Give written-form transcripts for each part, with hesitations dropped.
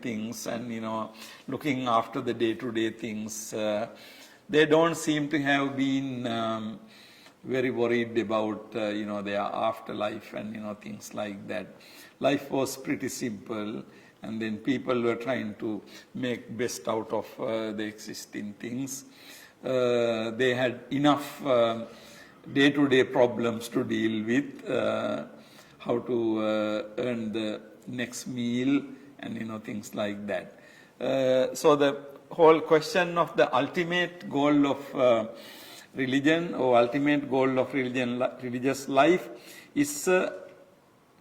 things and, looking after the day-to-day things. They don't seem to have been very worried about, their afterlife and, things like that. Life was pretty simple, and then people were trying to make best out of the existing things. They had enough day-to-day problems to deal with, how to earn the next meal and, things like that. So the whole question of the ultimate goal of religion or ultimate goal of religious life is a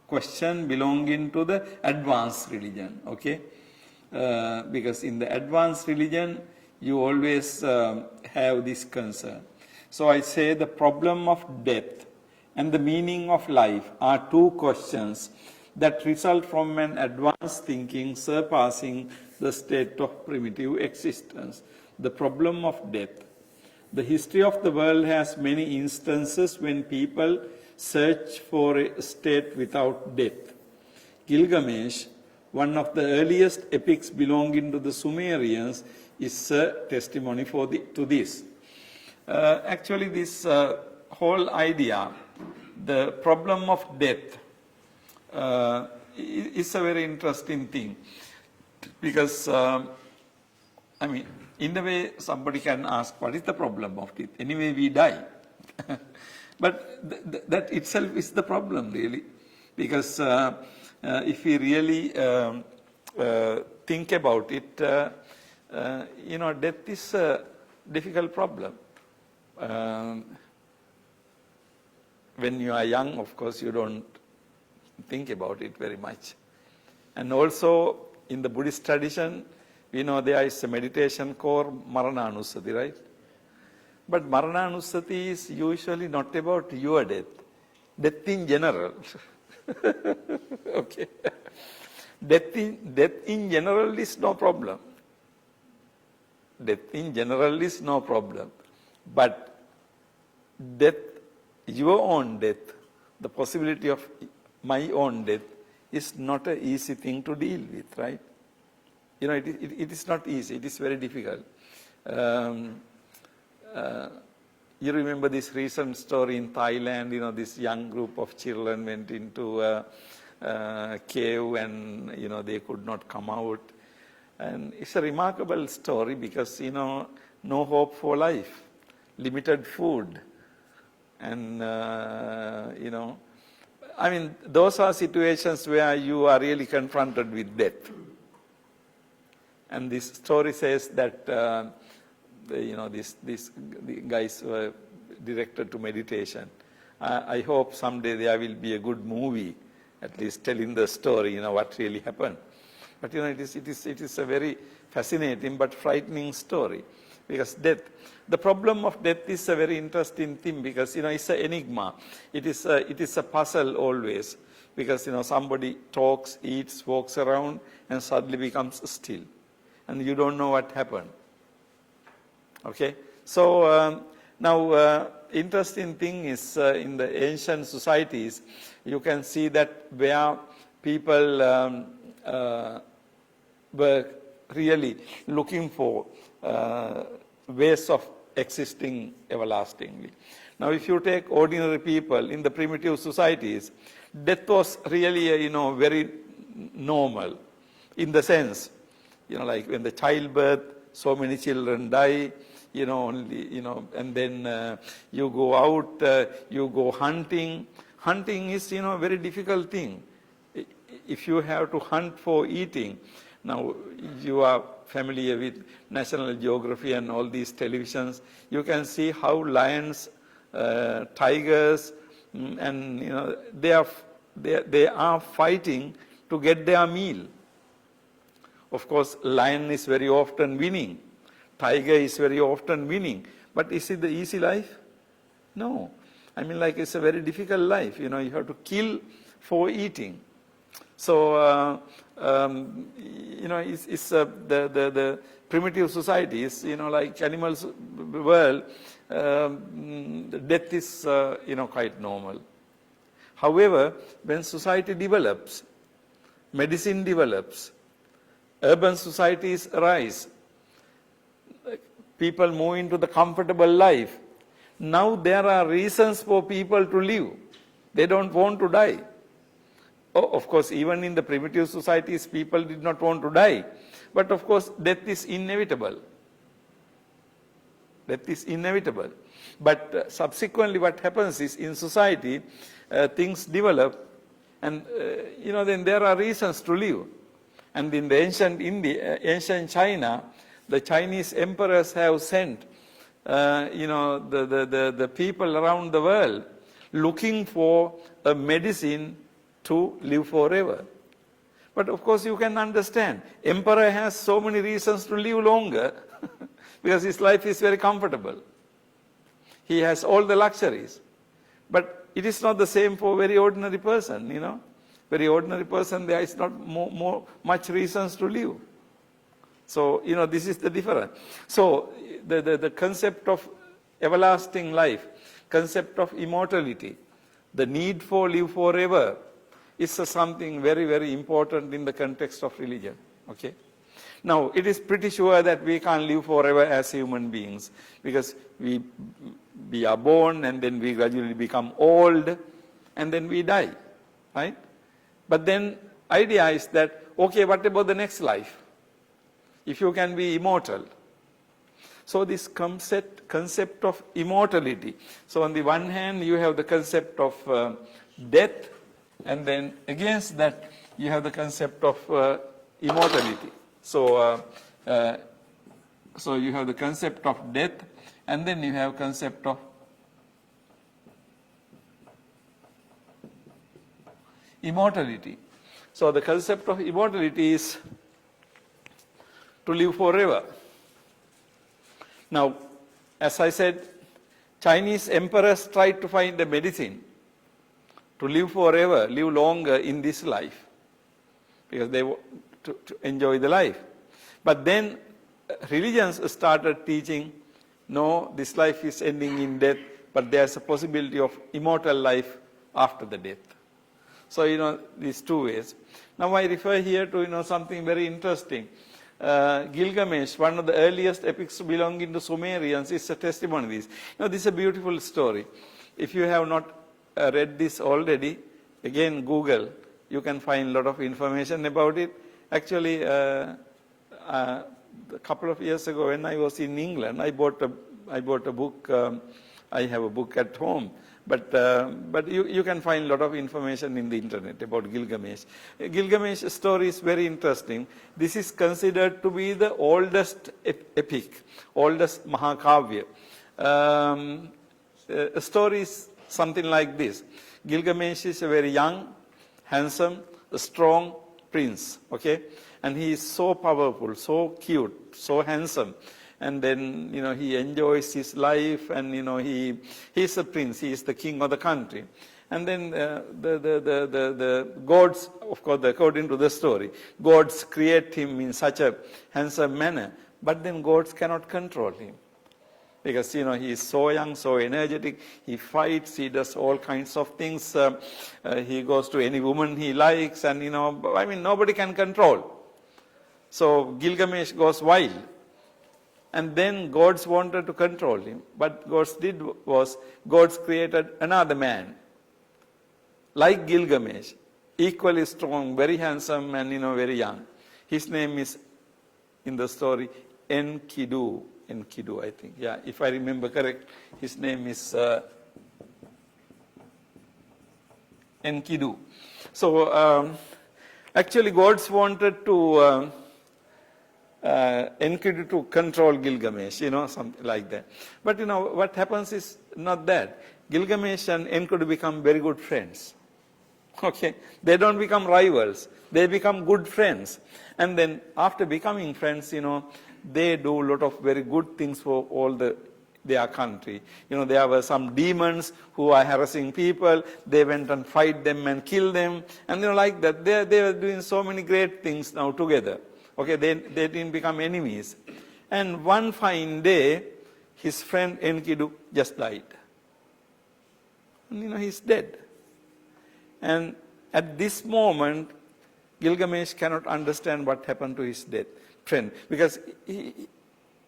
question belonging to the advanced religion, okay? Because in the advanced religion, you always have this concern. So I say the problem of death and the meaning of life are two questions that result from an advanced thinking surpassing the state of primitive existence. The problem of death. The history of the world has many instances when people search for a state without death. Gilgamesh, one of the earliest epics belonging to the Sumerians, is a testimony to this. Actually, this whole idea, the problem of death, is a very interesting thing, because, in a way, somebody can ask, what is the problem of death? Anyway, we die. But that itself is the problem, really, because if we really think about it, death is a difficult problem. When you are young, of course, you don't think about it very much. And also, in the Buddhist tradition, we know there is a meditation called Marananusati, right? But Marananusati is usually not about your death, death in general. Okay. Death in general is no problem. Death in general is no problem. But death, your own death, the possibility of my own death is not an easy thing to deal with, right? It is not easy. It is very difficult. You remember this recent story in Thailand, this young group of children went into a cave and, they could not come out. And it's a remarkable story because, no hope for life, limited food. And, those are situations where you are really confronted with death. And this story says that, these guys were directed to meditation. I hope someday there will be a good movie, at least telling the story, what really happened. But, it is a very fascinating but frightening story. Because death, the problem of death is a very interesting thing because, it's an enigma. It is a puzzle always because, somebody talks, eats, walks around and suddenly becomes still. And you don't know what happened. Okay? So, now, interesting thing is in the ancient societies, you can see that where people were really looking for ways of existing everlastingly. Now, if you take ordinary people in the primitive societies, death was really, very normal in the sense, like when the childbirth, so many children die, and then you go out, you go hunting. Hunting is, a very difficult thing. If you have to hunt for eating, now you are familiar with National Geography and all these televisions, you can see how lions, tigers, and they are fighting to get their meal. Of course, lion is very often winning, tiger is very often winning, but is it the easy life? No. It's a very difficult life. You have to kill for eating. So, it's the primitive societies, like animals world, death is, quite normal. However, when society develops, medicine develops, urban societies arise. People move into the comfortable life. Now there are reasons for people to live. They don't want to die. Oh, of course, even in the primitive societies, people did not want to die. But of course, death is inevitable. Death is inevitable. But subsequently what happens is in society, things develop and then there are reasons to live. And in the ancient China, the Chinese emperors have sent the people around the world looking for a medicine to live forever. But of course you can understand, emperor has so many reasons to live longer because his life is very comfortable. He has all the luxuries. But it is not the same for very ordinary person, Very ordinary person, there is not much reasons to live. So, this is the difference. So, the concept of everlasting life, concept of immortality, the need for live forever is something very, very important in the context of religion. Okay? Now, it is pretty sure that we can't live forever as human beings because we are born and then we gradually become old and then we die, right? But then idea is that, okay, what about the next life? If you can be immortal. So this concept of immortality. So on the one hand, you have the concept of death, and then against that, you have the concept of immortality. So you have the concept of death, and then you have concept of immortality. So the concept of immortality is to live forever. Now, as I said, Chinese emperors tried to find a medicine to live forever, live longer in this life, because they want to enjoy the life. But then religions started teaching, no, this life is ending in death, but there's a possibility of immortal life after the death. So, these two ways. Now I refer here to, something very interesting. Gilgamesh, one of the earliest epics belonging to Sumerians, is a testimony of this. This is a beautiful story. If you have not read this already, again Google, you can find a lot of information about it. Actually, a couple of years ago when I was in England, I bought a book. I have a book at home. But you can find a lot of information in the internet about Gilgamesh. Gilgamesh's story is very interesting. This is considered to be the oldest epic, oldest Mahakavya. The story is something like this. Gilgamesh is a very young, handsome, strong prince, okay? And he is so powerful, so cute, so handsome. And then, he enjoys his life and, he's a prince, he is the king of the country. And then the gods, of course, according to the story, gods create him in such a handsome manner, but then gods cannot control him. Because, he is so young, so energetic, he fights, he does all kinds of things, he goes to any woman he likes, and, nobody can control. So Gilgamesh goes wild. And then gods wanted to control him. What gods did was, gods created another man, like Gilgamesh, equally strong, very handsome, and very young. His name is, in the story, Enkidu. Enkidu, I think. Yeah, if I remember correct, his name is Enkidu. So actually, gods wanted to Enkidu to control Gilgamesh, something like that. But what happens is not that. Gilgamesh and Enkidu become very good friends. Okay, they don't become rivals. They become good friends. And then after becoming friends, they do a lot of very good things for all their country. There were some demons who are harassing people. They went and fight them and kill them. And like that, they were doing so many great things now together. Okay, they didn't become enemies. And one fine day, his friend Enkidu just died. And he's dead. And at this moment, Gilgamesh cannot understand what happened to his dead friend because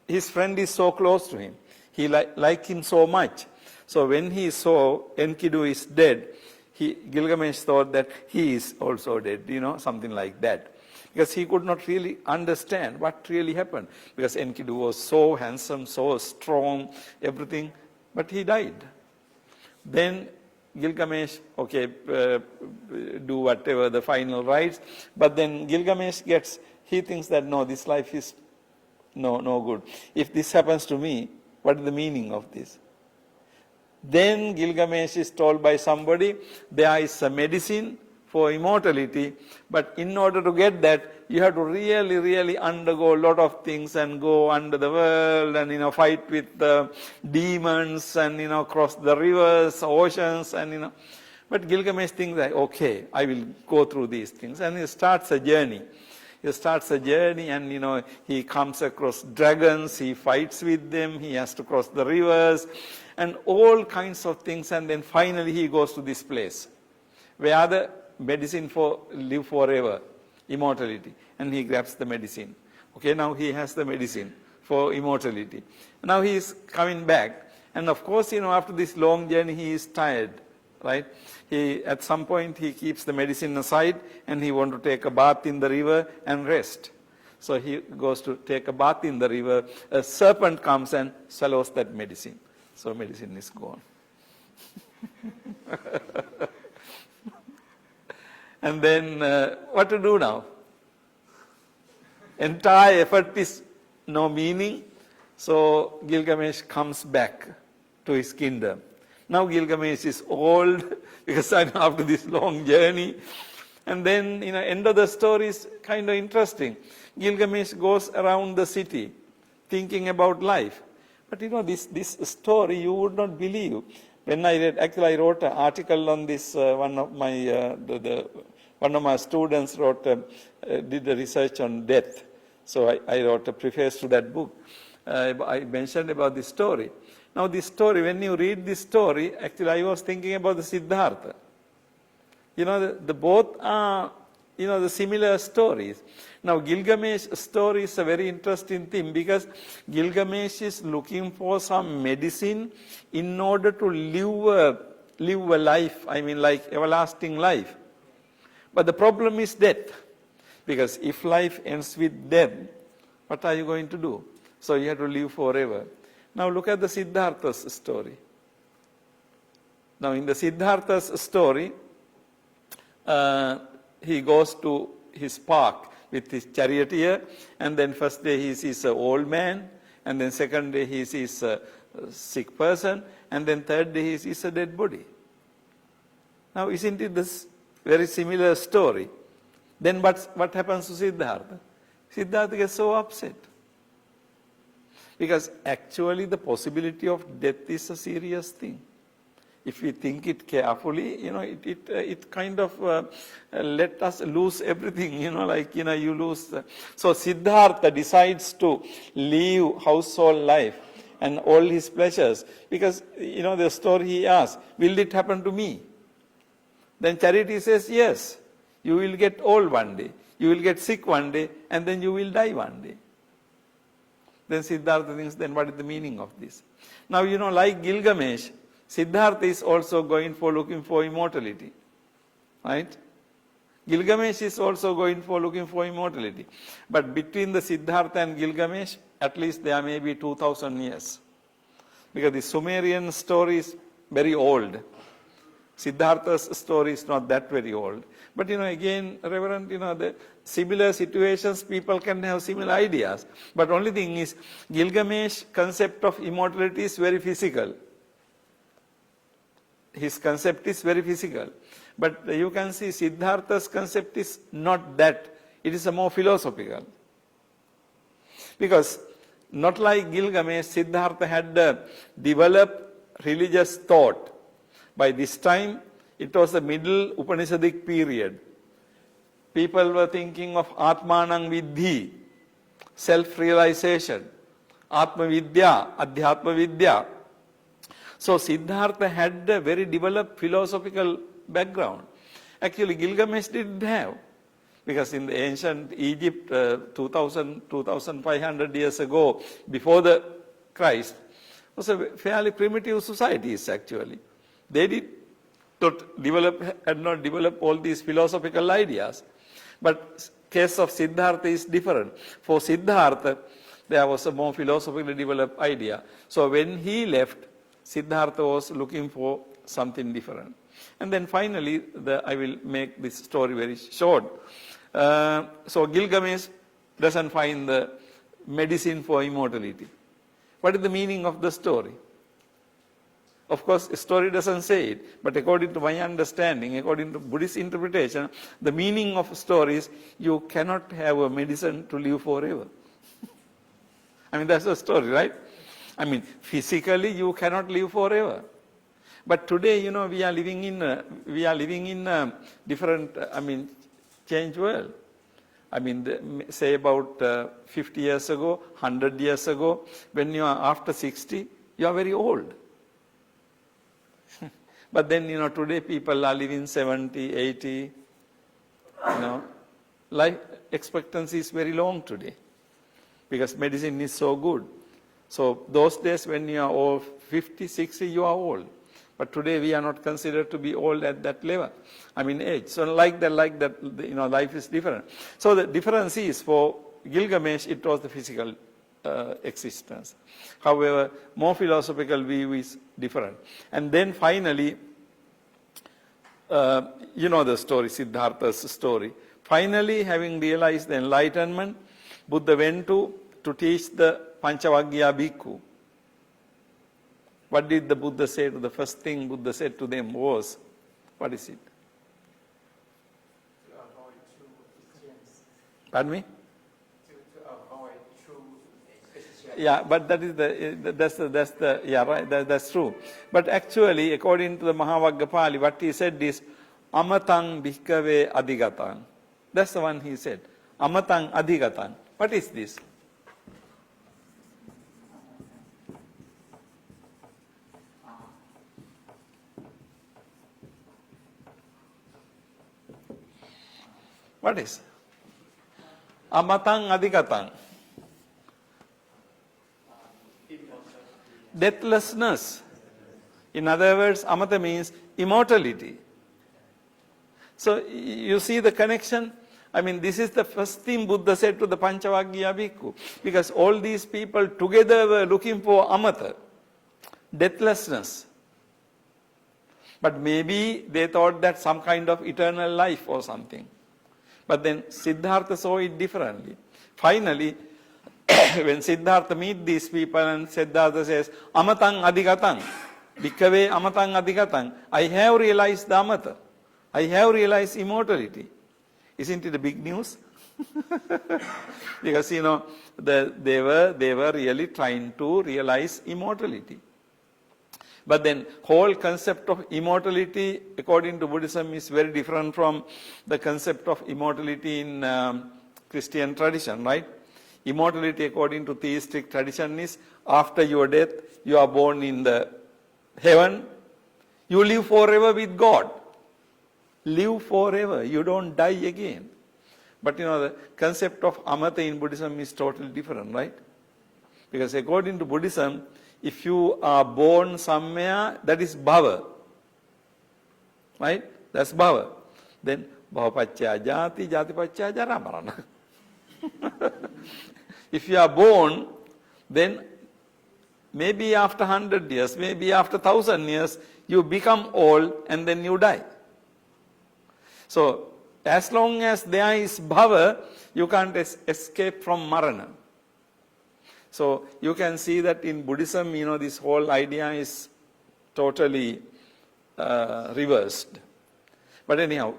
his friend is so close to him. He liked him so much. So when he saw Enkidu is dead, Gilgamesh thought that he is also dead, something like that. Because he could not really understand what really happened. Because Enkidu was so handsome, so strong, everything, but he died. Then Gilgamesh, do whatever the final rites, but then Gilgamesh he thinks that no, this life is no good. If this happens to me, what is the meaning of this? Then Gilgamesh is told by somebody, there is a medicine for immortality, but in order to get that, you have to really, really undergo a lot of things and go under the world and, fight with the demons and, cross the rivers, oceans and, But Gilgamesh thinks that, okay, I will go through these things. And he starts a journey. And, he comes across dragons, he fights with them, he has to cross the rivers and all kinds of things. And then finally he goes to this place where the medicine for live forever, immortality. And he grabs the medicine. Okay, now he has the medicine for immortality. Now he is coming back. And of course, after this long journey, he is tired, right? At some point, he keeps the medicine aside and he wants to take a bath in the river and rest. So he goes to take a bath in the river. A serpent comes and swallows that medicine. So medicine is gone. And then what to do now? Entire effort is no meaning. So Gilgamesh comes back to his kingdom. Now Gilgamesh is old because after this long journey. And then, end of the story is kind of interesting. Gilgamesh goes around the city thinking about life. But this story you would not believe. When I read, actually I wrote an article on this, one of my students did the research on death. So I wrote a preface to that book. I mentioned about this story. Now this story, when you read this story, actually I was thinking about the Siddhartha. The both are, the similar stories. Now Gilgamesh's story is a very interesting thing because Gilgamesh is looking for some medicine in order to live a life, like everlasting life. But the problem is death. Because if life ends with death, what are you going to do? So you have to live forever. Now look at the Siddhartha's story. Now in the Siddhartha's story, he goes to his park with his charioteer, and then first day he sees an old man, and then second day he sees a sick person, and then third day he sees a dead body. Now isn't it this very similar story? Then what happens to Siddhartha? Siddhartha gets so upset. Because actually the possibility of death is a serious thing. If we think it carefully, it kind of let us lose everything, you lose. So Siddhartha decides to leave household life and all his pleasures. Because, the story he asks, will it happen to me? Then Charity says, yes, you will get old one day, you will get sick one day, and then you will die one day. Then Siddhartha thinks, then what is the meaning of this? Now, like Gilgamesh, Siddhartha is also looking for immortality. Right? Gilgamesh is also looking for immortality. But between the Siddhartha and Gilgamesh, at least there may be 2000 years. Because the Sumerian story is very old. Siddhartha's story is not that very old. But again, Reverend, the similar situations, people can have similar ideas. But only thing is, Gilgamesh concept of immortality is very physical. His concept is very physical. But you can see Siddhartha's concept is not that. It is a more philosophical. Because not like Gilgamesh, Siddhartha had developed religious thought. By this time, it was the middle Upanishadic period. People were thinking of Atmanang Vidhi, self-realization, Atma Vidya, Adhyatma Vidya. So Siddhartha had a very developed philosophical background. Actually, Gilgamesh didn't have. Because in the ancient Egypt, 2500 years ago, before the Christ, was a fairly primitive societies actually. They did not develop all these philosophical ideas. But case of Siddhartha is different. For Siddhartha, there was a more philosophically developed idea. So when he left, Siddhartha was looking for something different. And then finally, I will make this story very short. So Gilgamesh doesn't find the medicine for immortality. What is the meaning of the story? Of course, the story doesn't say it, but according to my understanding, according to Buddhist interpretation, the meaning of a story is you cannot have a medicine to live forever. I mean, that's the story, right? I mean, physically you cannot live forever. But today, you know, we are living in a different, changed world. I mean, say about 50 years ago, 100 years ago, when you are after 60, you are very old. But then, you know, today people are living 70, 80, you know. Life expectancy is very long today because medicine is so good. So those days when you are old, 50, 60, you are old. But today we are not considered to be old at that level. I mean, age. So like that, you know, life is different. So the difference is for Gilgamesh, it was the physical existence. However, more philosophical view is different. And then finally, you know the story, Siddhartha's story. Finally, having realized the enlightenment, Buddha went to teach the Panchavagya Bhikkhu. What did the Buddha say to the first thing Buddha said to them was, what is it? To avoid true Christians. Pardon me? To avoid true Christians. Yeah, but that's true. But actually, according to the Mahavaggapali, what he said is, Amatang bhikkhave adhigatang. That's the one he said. Amatang adhigatang. What is this? What is? Amatang adhigatang. Deathlessness. In other words, amata means immortality. So you see the connection? I mean, this is the first thing Buddha said to the Panchavagya Bhikkhu. Because all these people together were looking for amata, deathlessness. But maybe they thought that some kind of eternal life or something. But then Siddhartha saw it differently. Finally, when Siddhartha meet these people and Siddhartha says, Amatang adhigatang, bhikkhave amatang adhigatang, I have realized the amata. I have realized immortality. Isn't it a big news? Because, you know, they were really trying to realize immortality. But then whole concept of immortality according to Buddhism is very different from the concept of immortality in Christian tradition, right? Immortality according to theistic tradition is after your death, you are born in the heaven, you live forever with God. Live forever, you don't die again. But you know, the concept of amata in Buddhism is totally different, right? Because according to Buddhism, if you are born somewhere, that is bhava. Right? That's bhava. Then bhava pacchaya jati, jati pacchaya jara marana. If you are born, then maybe after 100 years, maybe after 1,000 years, you become old and then you die. So, as long as there is bhava, you can't escape from marana. So, you can see that in Buddhism, you know, this whole idea is totally reversed. But anyhow,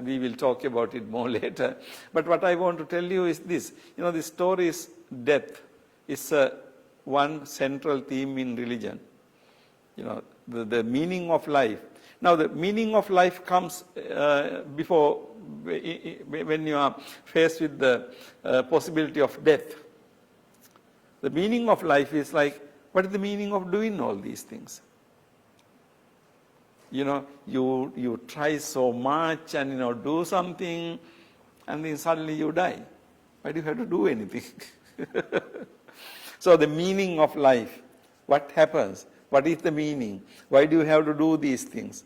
we will talk about it more later. But what I want to tell you is this. You know, the story is death. It's one central theme in religion. You know, the meaning of life. Now, the meaning of life comes before, when you are faced with the possibility of death. The meaning of life is like, what is the meaning of doing all these things? You know, you try so much and, you know, do something and then suddenly you die. Why do you have to do anything? So the meaning of life, what happens? What is the meaning? Why do you have to do these things?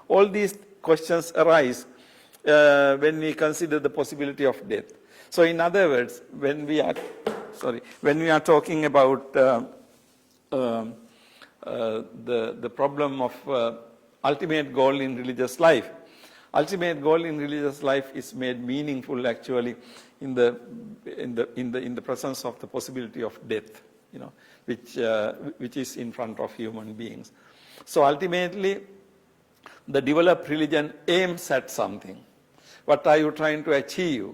All these questions arise when we consider the possibility of death. So in other words, when we are talking about the problem of ultimate goal in religious life, ultimate goal in religious life is made meaningful actually in the presence of the possibility of death, which is in front of human beings. So ultimately, the developed religion aims at something. What are you trying to achieve?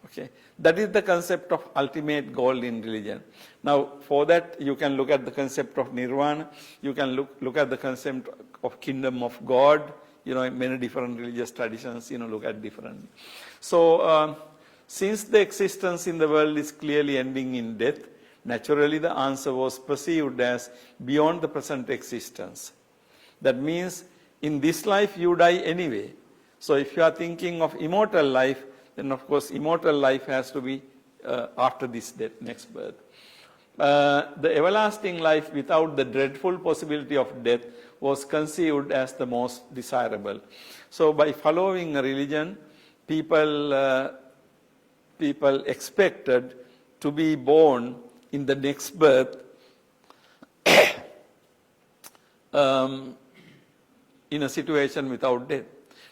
Okay, that is the concept of ultimate goal in religion. Now, for that, you can look at the concept of nirvana. You can look at the concept of kingdom of God. Many different religious traditions, look at different. So, since the existence in the world is clearly ending in death, naturally the answer was perceived as beyond the present existence. That means in this life you die anyway. So if you are thinking of immortal life, then of course immortal life has to be after this death, next birth. The everlasting life without the dreadful possibility of death was conceived as the most desirable. So by following a religion, people expected to be born in the next birth in a situation without death.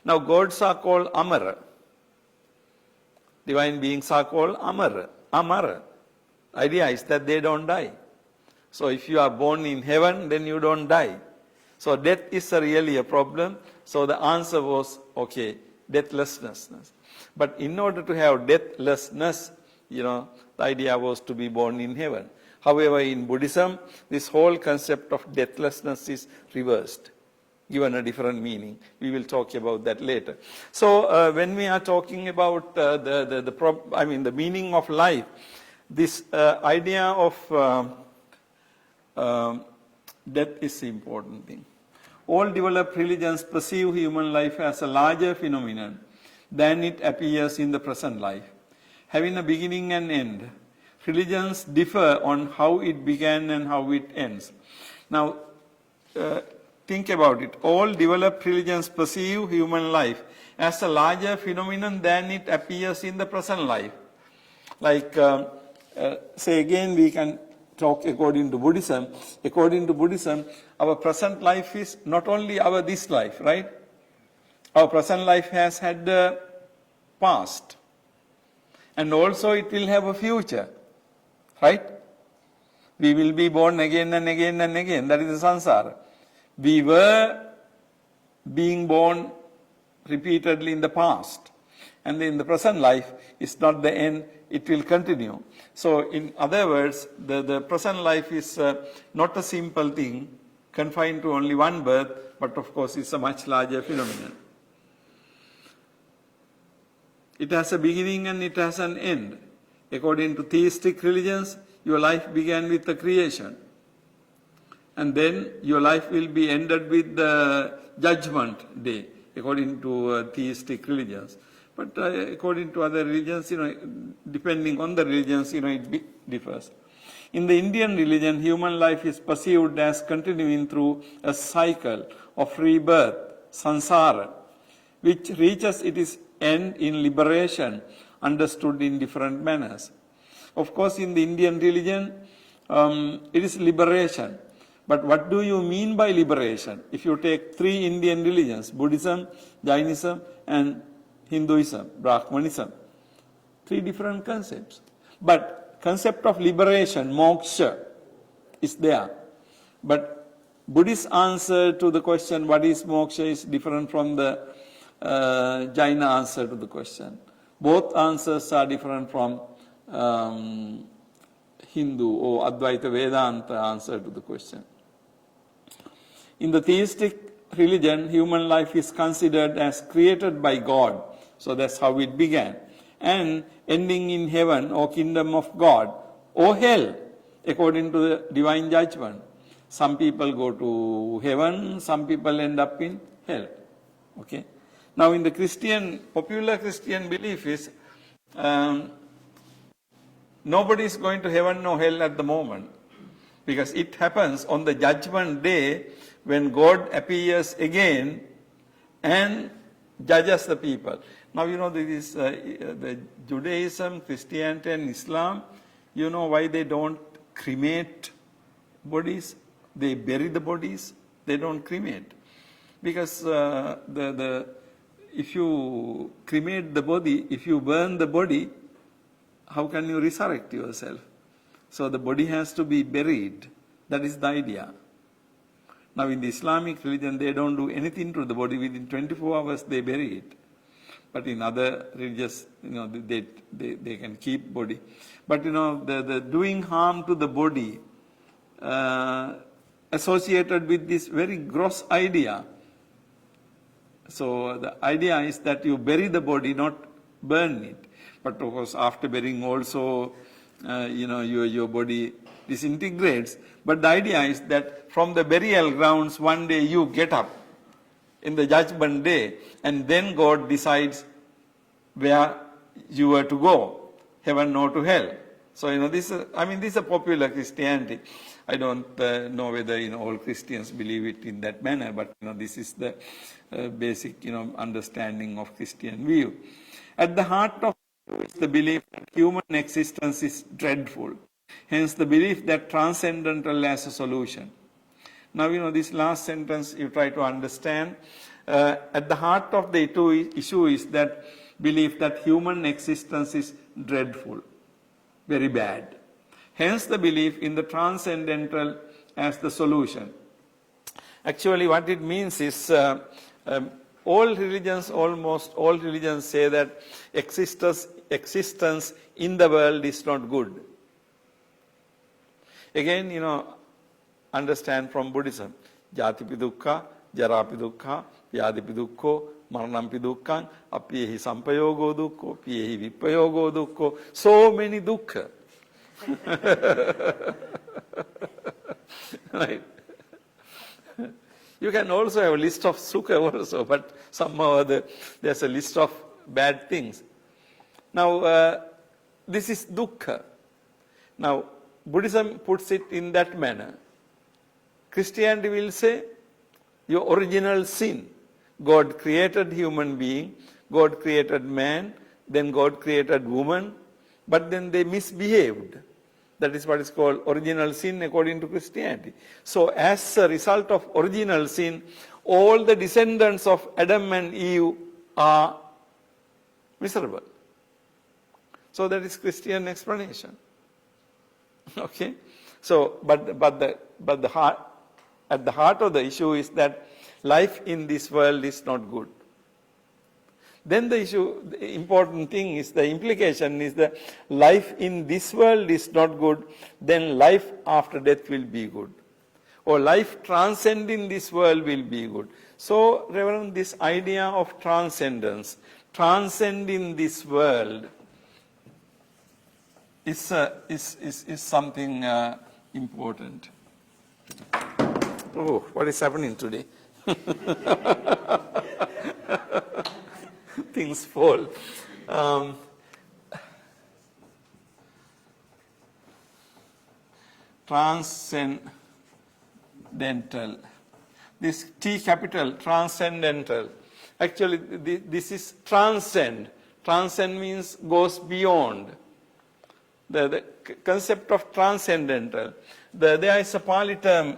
Now gods are called Amara. Divine beings are called Amara. Idea is that they don't die. So if you are born in heaven, then you don't die. So death is really a problem. So the answer was, okay, deathlessness. But in order to have deathlessness, the idea was to be born in heaven. However, in Buddhism, this whole concept of deathlessness is reversed, given a different meaning. We will talk about that later. So when we are talking about the meaning of life, this idea of death is the important thing. All developed religions perceive human life as a larger phenomenon than it appears in the present life, having a beginning and end. Religions differ on how it began and how it ends. Now, think about it. All developed religions perceive human life as a larger phenomenon than it appears in the present life. Like, say again, we can talk according to Buddhism. According to Buddhism, our present life is not only our this life, right? Our present life has had the past. And also it will have a future, right? We will be born again and again and again. That is the samsara. We were being born repeatedly in the past. And in the present life, it's not the end, it will continue. So in other words, the present life is not a simple thing confined to only one birth, but of course it's a much larger phenomenon. It has a beginning and it has an end. According to theistic religions, your life began with the creation. And then your life will be ended with the judgment day, according to theistic religions. But according to other religions, depending on the religions, it differs. In the Indian religion, human life is perceived as continuing through a cycle of rebirth, samsara, which reaches its end in liberation, understood in different manners. Of course, in the Indian religion, it is liberation. But what do you mean by liberation? If you take three Indian religions, Buddhism, Jainism, and Hinduism, Brahmanism, three different concepts. But concept of liberation, moksha, is there. But Buddhist answer to the question, what is moksha, is different from the Jaina answer to the question. Both answers are different from Hindu or Advaita Vedanta answer to the question. In the theistic religion, human life is considered as created by God. So that's how it began. And ending in heaven or kingdom of God or hell, according to the divine judgment. Some people go to heaven, some people end up in hell. Okay. Now in the popular Christian belief is, nobody is going to heaven or hell at the moment, because it happens on the judgment day when God appears again and judges the people. Now there is the Judaism, Christianity and Islam, why they don't cremate bodies? They bury the bodies, they don't cremate. Because if you cremate the body, if you burn the body, how can you resurrect yourself? So the body has to be buried. That is the idea. Now in the Islamic religion, they don't do anything to the body. Within 24 hours, they bury it. But in other religions, they can keep body. But the doing harm to the body associated with this very gross idea. So the idea is that you bury the body, not burn it. But of course, after burying also, your body disintegrates. But the idea is that from the burial grounds, one day you get up in the judgment day, and then God decides where you are to go, heaven or to hell. So, this is a popular Christianity. I don't know whether, all Christians believe it in that manner, but, this is the basic, understanding of Christian view. At the heart of is the belief that human existence is dreadful. Hence the belief that transcendental has a solution. Now, this last sentence you try to understand. At the heart of the issue is that belief that human existence is dreadful, very bad. Hence the belief in the transcendental as the solution. Actually, what it means is almost all religions say that existence in the world is not good. Again, understand from Buddhism. Jatipi dukkha, jarapi dukkha, vyadipi dukkho, maranampi dukkha, apiyehi sampayogo dukkho, piyehi vipayogo dukkho. So many dukkha. Right? You can also have a list of sukha also, but somehow there's a list of bad things. Now, this is dukkha. Now, Buddhism puts it in that manner. Christianity will say, your original sin. God created human being, God created man, then God created woman, but then they misbehaved. That is what is called original sin according to Christianity. So as a result of original sin, all the descendants of Adam and Eve are miserable. So that is Christian explanation. Okay? So, but the heart, at the heart of the issue is that life in this world is not good. Then the important thing is, the implication is that life in this world is not good, then life after death will be good. Or life transcending this world will be good. So, Reverend, this idea of transcendence, transcending this world, is something important. Oh, what is happening today? Things fall. Transcendental. This T capital, transcendental. Actually, this is transcend. Transcend means goes beyond. The concept of transcendental. There is a Pali term,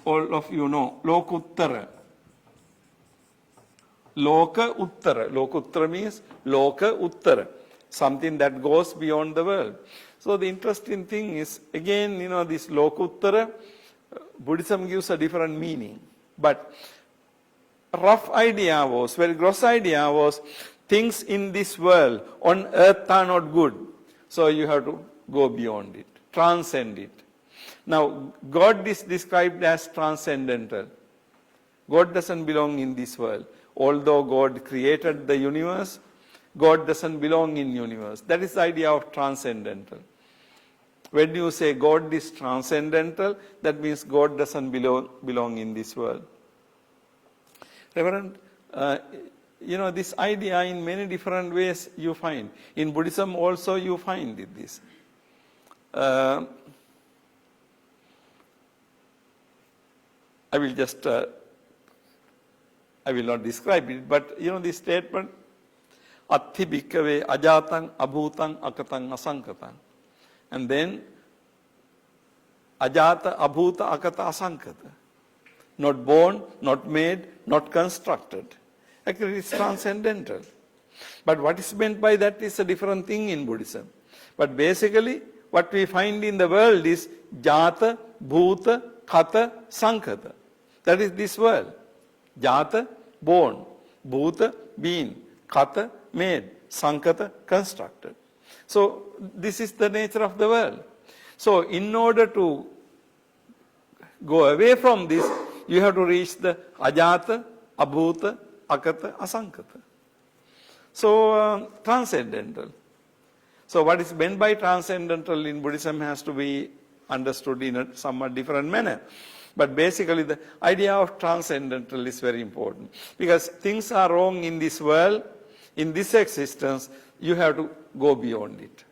all of you know, Lokuttara. Loka Uttara. Loka Uttara means Loka Uttara, something that goes beyond the world. So the interesting thing is, again, this Loka Uttara, Buddhism gives a different meaning. But rough idea was, very gross idea was, things in this world on earth are not good. So you have to go beyond it, transcend it. Now, God is described as transcendental. God doesn't belong in this world. Although God created the universe, God doesn't belong in universe. That is the idea of transcendental. When you say God is transcendental, that means God doesn't belong in this world. Reverend, this idea in many different ways you find. In Buddhism also you find this. I will just, I will not describe it, but this statement, Atti bhikkave ajatang abhutang akatang asankatang. And then, ajata abhuta akata asankata. Not born, not made, not constructed. Actually, it's transcendental. But what is meant by that is a different thing in Buddhism. But basically, what we find in the world is jata, bhuta, kata, sankata. That is this world. Jata, born. Bhuta, being. Kata, made. Sankata, constructed. So, this is the nature of the world. So, in order to go away from this, you have to reach the ajata, abhuta, akata, asankata. So, transcendental. So, what is meant by transcendental in Buddhism has to be understood in a somewhat different manner. But basically, the idea of transcendental is very important. Because things are wrong in this world, in this existence, you have to go beyond it.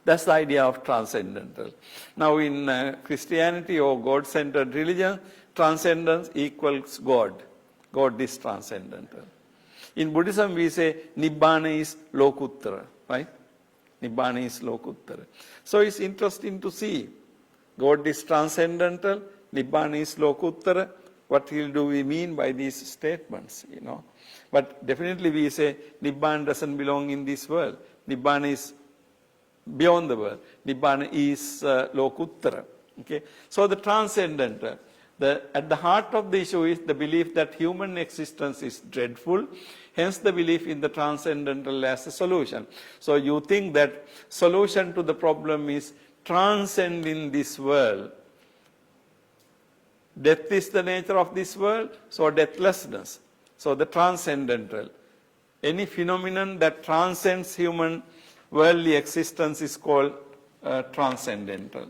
That's the idea of transcendental. Now, in Christianity or God-centered religion, transcendence equals God. God is transcendental. In Buddhism, we say Nibbana is Lokuttara, right? Nibbana is Lokuttara. So it's interesting to see. God is transcendental, Nibbana is Lokuttara. What do we mean by these statements, But definitely we say Nibbana doesn't belong in this world. Nibbana is beyond the world. Nibbana is Lokuttara. Okay? So the transcendental. At the heart of the issue is the belief that human existence is dreadful, hence the belief in the transcendental as a solution. So you think that solution to the problem is transcending this world. Death is the nature of this world, so deathlessness. So the transcendental. Any phenomenon that transcends human worldly existence is called transcendental.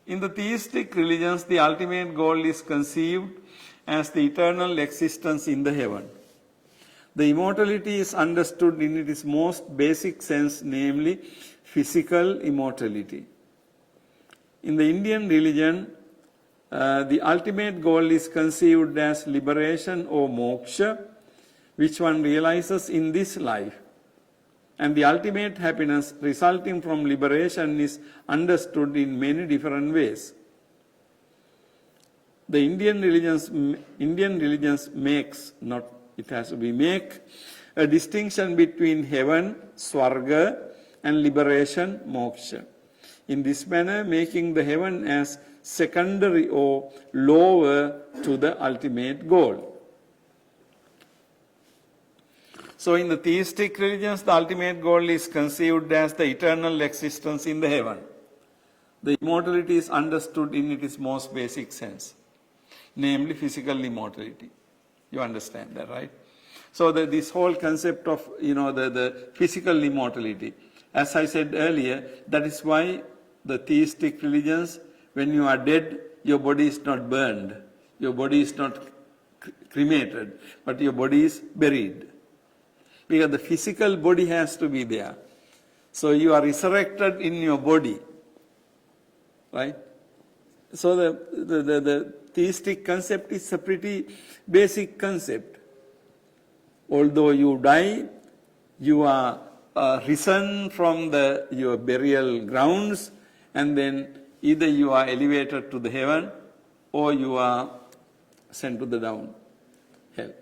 In the theistic religions, the ultimate goal is conceived as the eternal existence in the heaven. The immortality is understood in its most basic sense, namely physical immortality. In the Indian religion, the ultimate goal is conceived as liberation or moksha, which one realizes in this life. And the ultimate happiness resulting from liberation is understood in many different ways. The Indian religions makes, not it has to be make, a distinction between heaven, swarga, and liberation, moksha. In this manner, making the heaven as secondary or lower to the ultimate goal. So in the theistic religions, the ultimate goal is conceived as the eternal existence in the heaven. The immortality is understood in its most basic sense, namely physical immortality. You understand that, right? So this whole concept of, the physical immortality, as I said earlier, that is why the theistic religions, when you are dead, your body is not burned, your body is not cremated, but your body is buried. Because the physical body has to be there. So you are resurrected in your body. Right? So the theistic concept is a pretty basic concept. Although you die, you are risen from your burial grounds, and then either you are elevated to the heaven or you are sent to the down hell.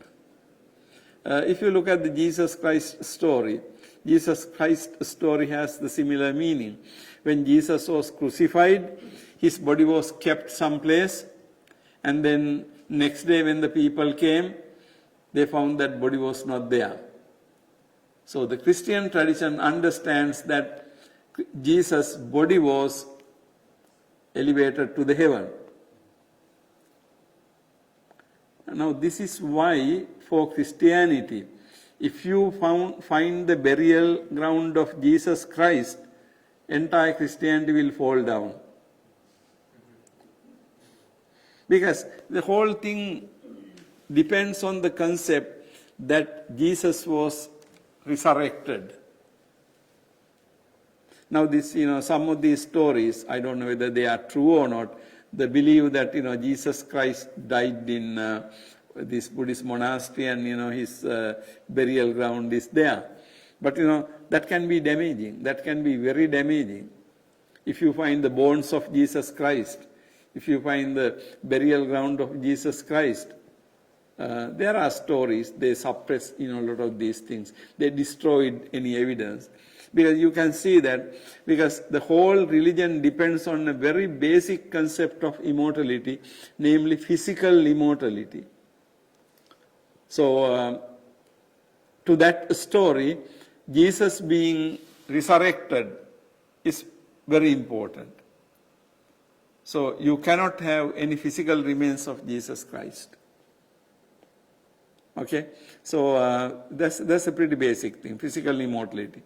If you look at the Jesus Christ story, Jesus Christ story has the similar meaning. When Jesus was crucified, his body was kept someplace, and then next day when the people came, they found that body was not there. So the Christian tradition understands that Jesus' body was elevated to the heaven. Now this is why for Christianity, if you find the burial ground of Jesus Christ, entire Christianity will fall down. Because the whole thing depends on the concept that Jesus was resurrected. Now this, some of these stories, I don't know whether they are true or not, they believe that, Jesus Christ died in this Buddhist monastery and, his burial ground is there. But, that can be damaging. That can be very damaging. If you find the bones of Jesus Christ, if you find the burial ground of Jesus Christ, there are stories, they suppress, a lot of these things. They destroyed any evidence. Because you can see that, because the whole religion depends on a very basic concept of immortality, namely physical immortality. So, to that story, Jesus being resurrected is very important. So, you cannot have any physical remains of Jesus Christ. Okay? So, that's a pretty basic thing, physical immortality.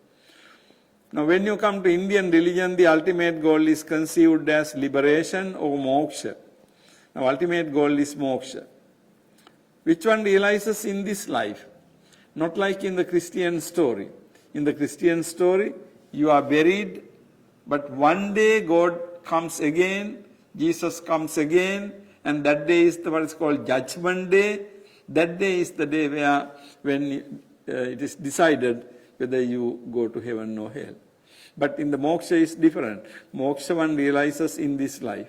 Now, when you come to Indian religion, the ultimate goal is conceived as liberation or moksha. Now, ultimate goal is moksha. Which one realizes in this life? Not like in the Christian story. In the Christian story, you are buried, but one day God comes again, Jesus comes again, and that day is what is called Judgment Day. That day is the day when it is decided whether you go to heaven or hell. But in the moksha is different. Moksha one realizes in this life.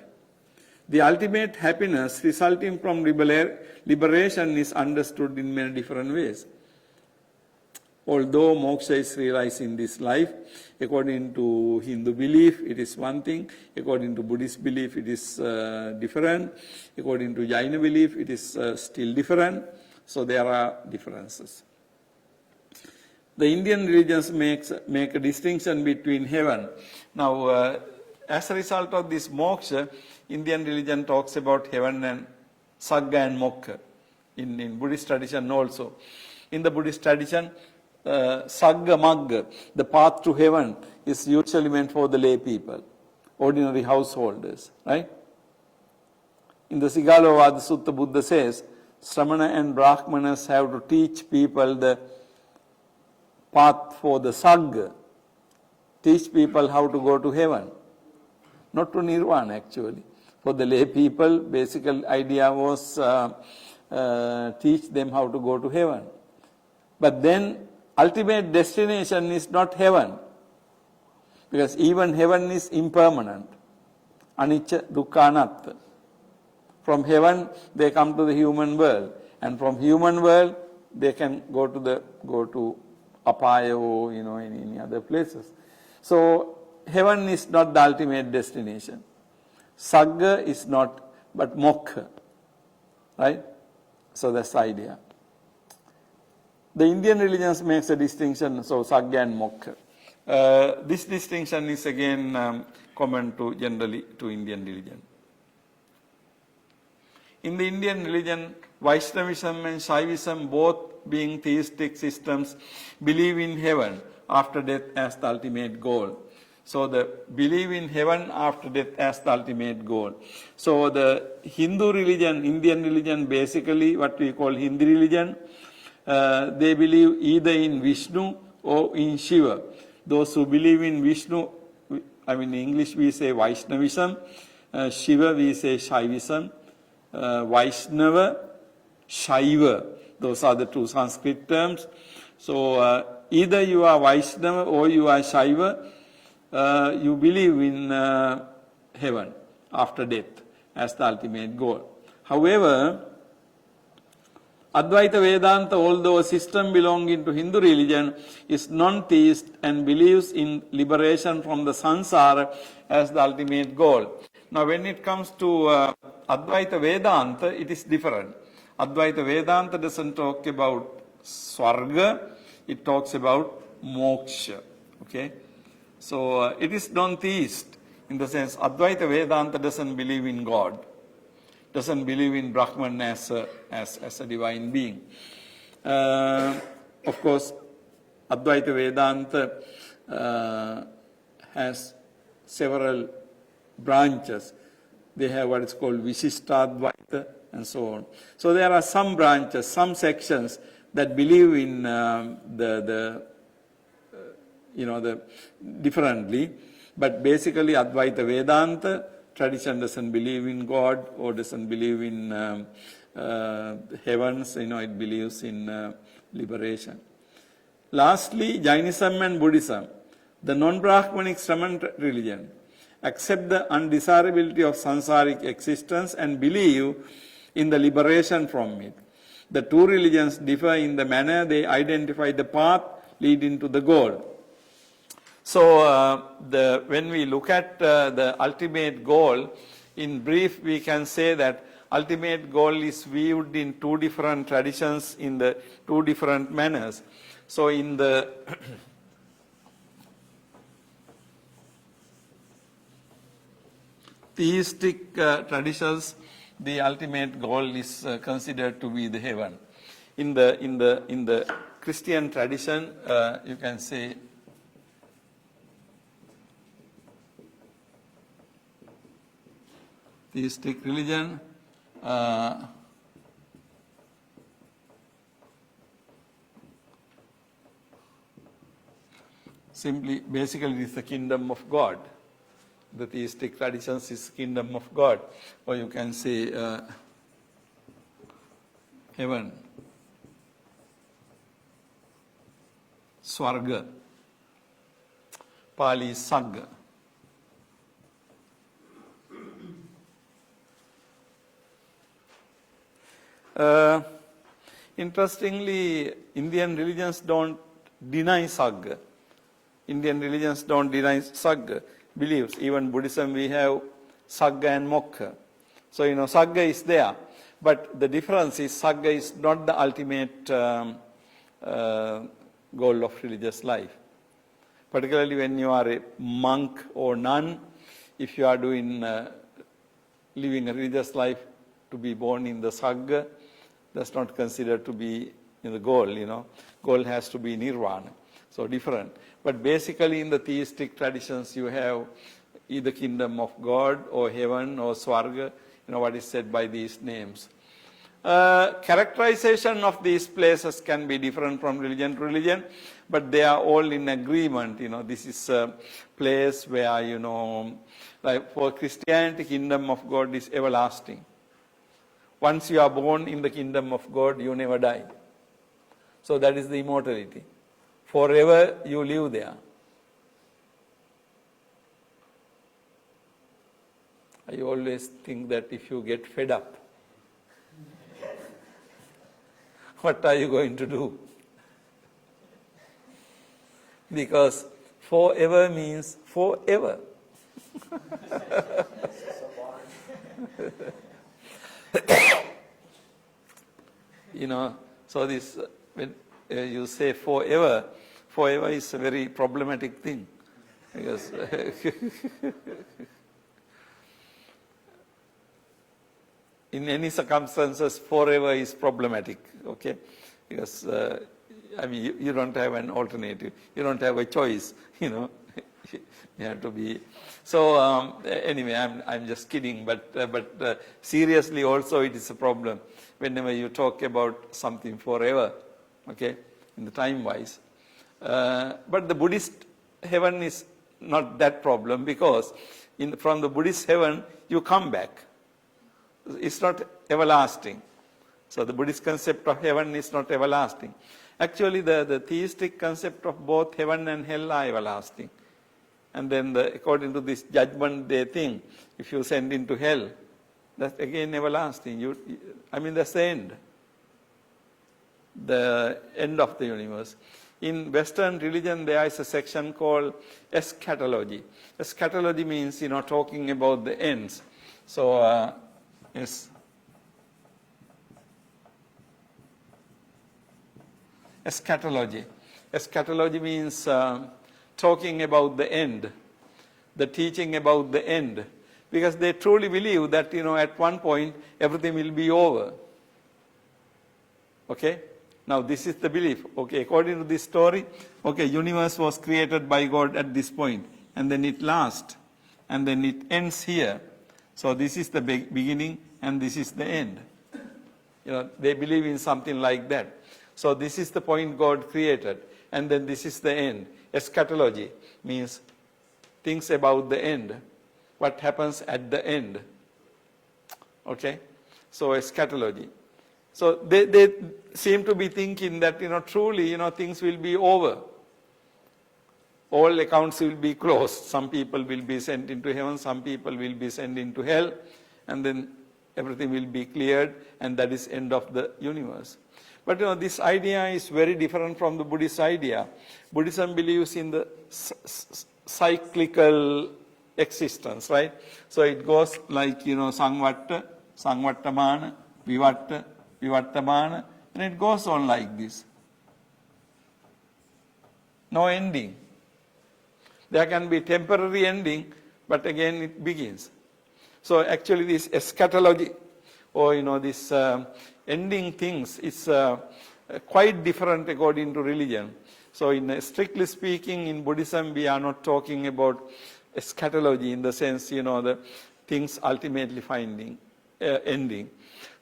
The ultimate happiness resulting from liberation is understood in many different ways. Although moksha is realized in this life, according to Hindu belief, it is one thing. According to Buddhist belief, it is different. According to Jaina belief, it is still different. So there are differences. The Indian religions make a distinction between heaven. Now, as a result of this moksha, Indian religion talks about heaven and Sagga and Moksha. In Buddhist tradition also. In the Buddhist tradition, Sagga Magga, the path to heaven, is usually meant for the lay people, ordinary householders, right? In the Sigalovada Sutta, Buddha says, Sramana and Brahmanas have to teach people the path for the Sagga, teach people how to go to heaven, not to Nirvana actually. For the lay people, basic idea was teach them how to go to heaven. But then ultimate destination is not heaven, because even heaven is impermanent. Anicca, dukkha, anatta. From heaven they come to the human world, and from human world they can go to apaya or any other places. So heaven is not the ultimate destination. Sagga is not, but moksha, right? So that's the idea. The Indian religions makes a distinction, so Sagga and Moksha. This distinction is again common to generally to Indian religion. In the Indian religion, Vaishnavism and Shaivism, both being theistic systems, believe in heaven after death as the ultimate goal. So the believe in heaven after death as the ultimate goal. So the Hindu religion, Indian religion, basically what we call Hindu religion, they believe either in Vishnu or in Shiva. Those who believe in Vishnu, in English we say Vaishnavism, Shiva we say Shaivism, Vaishnava, Shaiva, those are the two Sanskrit terms. So either you are Vaishnava or you are Shaiva, you believe in heaven after death as the ultimate goal. However, Advaita Vedanta, although a system belonging to Hindu religion, is non-theist and believes in liberation from the samsara as the ultimate goal. Now when it comes to Advaita Vedanta, it is different. Advaita Vedanta doesn't talk about Swarga, it talks about Moksha. Okay? So it is non-theist in the sense Advaita Vedanta doesn't believe in God, doesn't believe in Brahman as a divine being. Of course, Advaita Vedanta has several branches. They have what is called Vishishtadvaita and so on. So there are some branches, some sections that believe in the differently, but basically Advaita Vedanta tradition doesn't believe in God or doesn't believe in heavens, it believes in liberation. Lastly, Jainism and Buddhism, the non-Brahmanic Shraman religion, accept the undesirability of samsaric existence and believe in the liberation from it. The two religions differ in the manner they identify the path leading to the goal. So when we look at the ultimate goal, in brief we can say that ultimate goal is viewed in two different traditions in the two different manners. So in the theistic traditions, the ultimate goal is considered to be the heaven. In the Christian tradition, you can say theistic religion, basically it is the kingdom of God. The theistic traditions is kingdom of God, or you can say heaven, Swarga, Pali Sagga. Interestingly, Indian religions don't deny Sagga. Indian religions don't deny Sagga beliefs. Even Buddhism, we have Sagga and Mokkha. So, Sagga is there. But the difference is Sagga is not the ultimate goal of religious life. Particularly when you are a monk or nun, if you are living a religious life, to be born in the Sagga, that's not considered to be the goal, Goal has to be nirvana. So different. But basically in the theistic traditions, you have either kingdom of God or heaven or Swarga, what is said by these names. Characterization of these places can be different from religion to religion, but they are all in agreement. This is a place where, like for Christianity, kingdom of God is everlasting. Once you are born in the kingdom of God, you never die. So that is the immortality. Forever you live there. I always think that if you get fed up, what are you going to do? Because forever means forever. So this, when you say forever is a very problematic thing. Because in any circumstances, forever is problematic, okay? Because, you don't have an alternative. You don't have a choice, You have to be. So anyway, I'm just kidding, but seriously also it is a problem whenever you talk about something forever, okay, in the time-wise. But the Buddhist heaven is not that problem, because from the Buddhist heaven you come back. It's not everlasting. So the Buddhist concept of heaven is not everlasting. Actually, the theistic concept of both heaven and hell are everlasting. And then according to this judgment day thing, if you send into hell, that's again everlasting. That's the end. The end of the universe. In Western religion, there is a section called eschatology. Eschatology means, talking about the ends. So, eschatology. Eschatology means talking about the end, the teaching about the end, because they truly believe that, at one point everything will be over. Okay? Now this is the belief. Okay, according to this story, okay, universe was created by God at this point, and then it lasts, and then it ends here. So this is the beginning, and this is the end. They believe in something like that. So this is the point God created, and then this is the end. Eschatology means things about the end, what happens at the end. Okay? So eschatology. So they seem to be thinking that, truly, things will be over. All accounts will be closed. Some people will be sent into heaven, some people will be sent into hell, and then everything will be cleared, and that is end of the universe. But this idea is very different from the Buddhist idea. Buddhism believes in the cyclical existence, right? So it goes like, Sangvatta, Sangvattamana, Vivatta, Vivattamana, and it goes on like this. No ending. There can be temporary ending, but again it begins. So actually this eschatology, or this ending things, is quite different according to religion. So strictly speaking, in Buddhism we are not talking about eschatology in the sense, the things ultimately finding ending.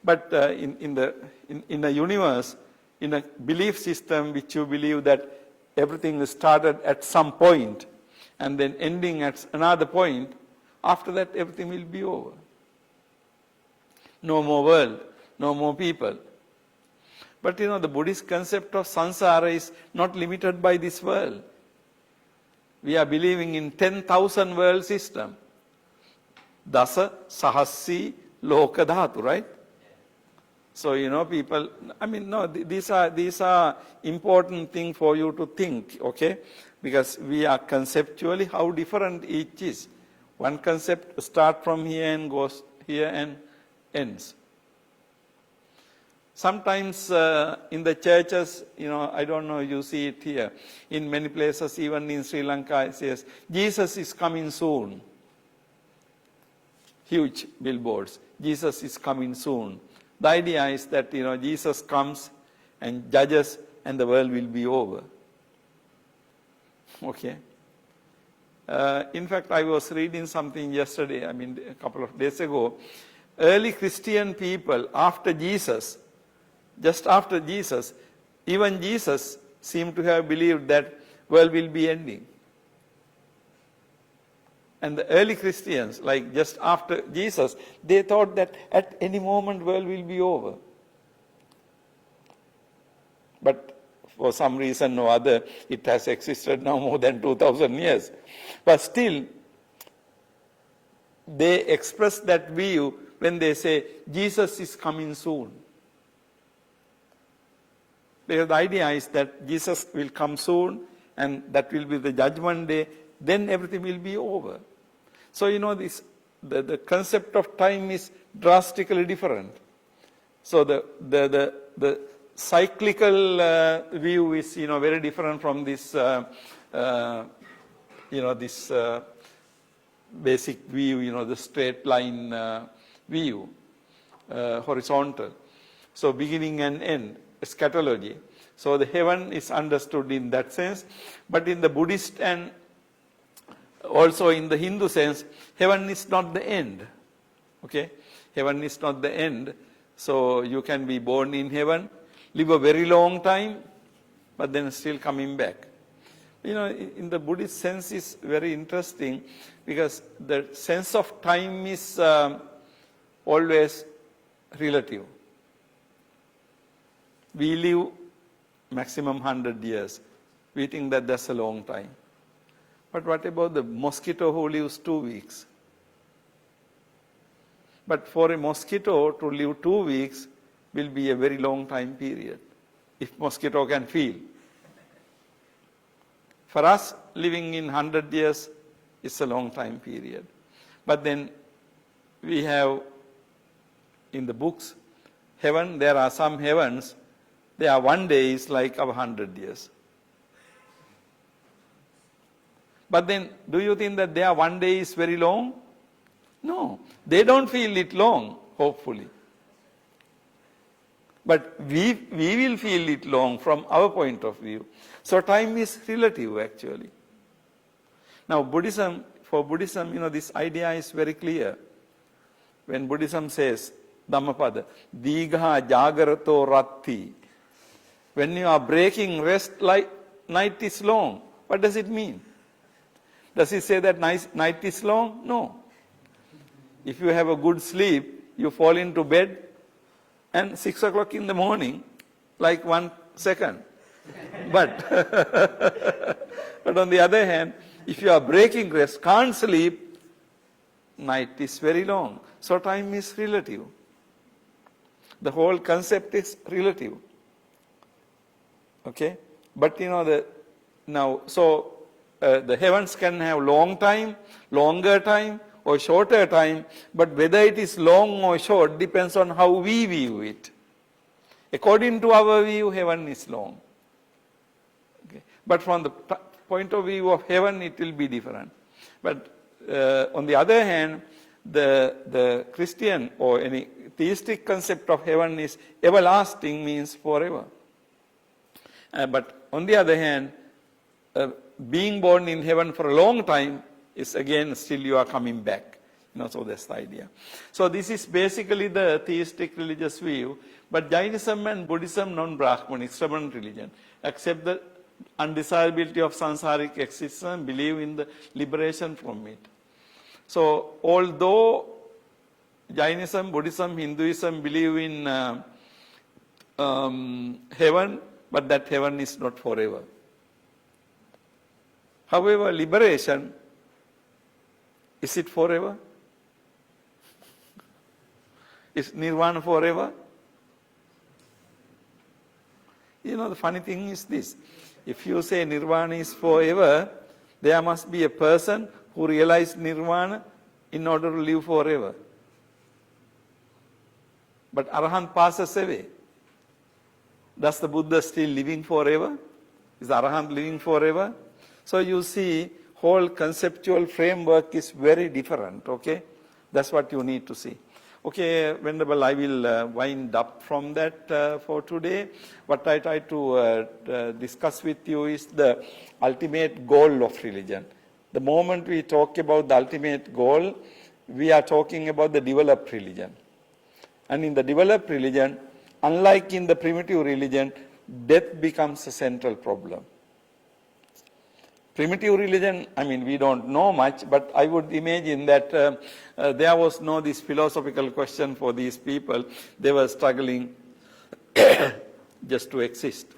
But in a universe, in a belief system which you believe that everything started at some point and then ending at another point, after that everything will be over. No more world, no more people. But the Buddhist concept of samsara is not limited by this world. We are believing in 10,000 world system. Dasa, Sahassi, Loka Dhatu, right? So, people, these are important things for you to think, okay? Because we are conceptually how different each is. One concept starts from here and goes here and ends. Sometimes in the churches, I don't know, you see it here. In many places, even in Sri Lanka, it says, Jesus is coming soon. Huge billboards. Jesus is coming soon. The idea is that, Jesus comes and judges and the world will be over. Okay. In fact, I was reading something yesterday, a couple of days ago. Early Christian people, after Jesus, just after Jesus, even Jesus seemed to have believed that world will be ending. And the early Christians, like just after Jesus, they thought that at any moment world will be over. But for some reason or other, it has existed now more than 2,000 years. But still, they express that view when they say, Jesus is coming soon. Because the idea is that Jesus will come soon, and that will be the judgment day, then everything will be over. So, the concept of time is drastically different. So the cyclical view is, very different from this, this basic view, the straight line view, horizontal. So beginning and end, eschatology. So the heaven is understood in that sense, but in the Buddhist and also in the Hindu sense, heaven is not the end. Okay? Heaven is not the end. So you can be born in heaven, live a very long time, but then still coming back. In the Buddhist sense is very interesting because the sense of time is always relative. We live maximum 100 years. We think that that's a long time. But what about the mosquito who lives 2 weeks? But for a mosquito to live 2 weeks will be a very long time period, if mosquito can feel. For us, living in 100 years is a long time period. But then we have in the books, heaven, there are some heavens, there are 1 day is like our 100 years. But then, do you think that their 1 day is very long? No, they don't feel it long, hopefully. But we will feel it long from our point of view. So time is relative, actually. Now, for Buddhism, this idea is very clear. When Buddhism says Dhammapada. Digha jagarato ratti. When you are breaking rest, like night is long. What does it mean? Does it say that night is long? No. If you have a good sleep, you fall into bed and 6 o'clock in the morning, like 1 second. But, but on the other hand, if you are breaking rest, can't sleep, night is very long. So time is relative. The whole concept is relative. Okay? But the heavens can have long time, longer time, or shorter time, but whether it is long or short depends on how we view it. According to our view, heaven is long. Okay. But from the point of view of heaven, it will be different. But on the other hand, the Christian or any theistic concept of heaven is everlasting, means forever. But on the other hand, being born in heaven for a long time is again still you are coming back. So that's the idea. So this is basically the theistic religious view. But Jainism and Buddhism, non-Brahmanic, stubborn religion, accept the undesirability of samsaric existence and believe in the liberation from it. So although Jainism, Buddhism, Hinduism believe in heaven, but that heaven is not forever. However, liberation, is it forever? Is nirvana forever? The funny thing is this. If you say nirvana is forever, there must be a person who realized nirvana in order to live forever. But Arahant passes away. Does the Buddha still living forever? Is the Arahant living forever? So you see, whole conceptual framework is very different, okay? That's what you need to see. Okay, Venerable, I will wind up from that for today. What I try to discuss with you is the ultimate goal of religion. The moment we talk about the ultimate goal, we are talking about the developed religion. And in the developed religion, unlike in the primitive religion, death becomes a central problem. Primitive religion, we don't know much, but I would imagine that there was no this philosophical question for these people. They were struggling just to exist.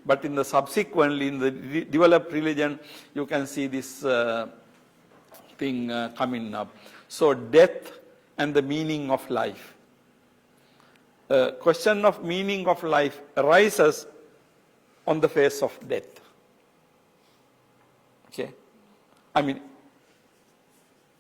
But in the subsequently, in the developed religion, you can see this thing coming up. So death and the meaning of life. Question of meaning of life arises on the face of death. Okay,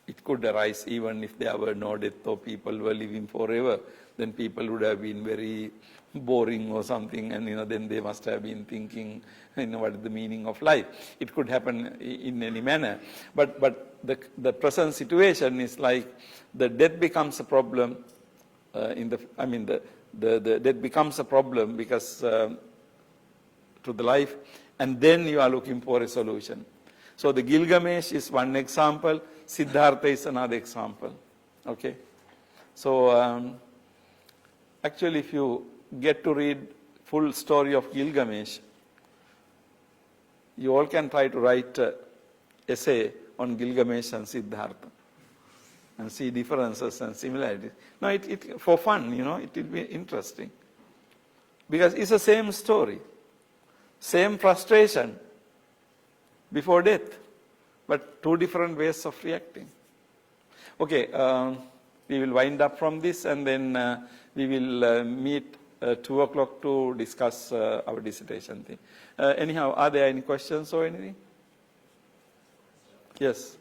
it could arise even if there were no death or people were living forever, then people would have been very boring or something, and then they must have been thinking, what is the meaning of life? It could happen in any manner, but the present situation is like the death becomes a problem. The death becomes a problem because to the life, and then you are looking for a solution. So the Gilgamesh is one example, Siddhartha is another example. Okay, so actually if you get to read full story of Gilgamesh, you all can try to write an essay on Gilgamesh and Siddhartha and see differences and similarities. No, it for fun, it will be interesting. Because it's the same story, same frustration before death, but two different ways of reacting. Okay, we will wind up from this, and then we will meet 2 o'clock to discuss our dissertation thing. Anyhow, are there any questions or anything? Yes.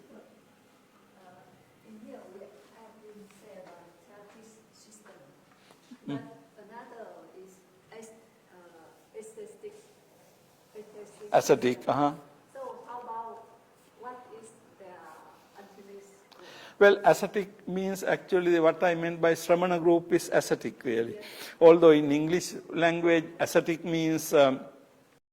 In here we have been said about therapy system, but another is aesthetic. Ascetic, So how about what is their ultimate goal? Well, ascetic means actually what I meant by Sramana group is ascetic really. Although in English language, ascetic means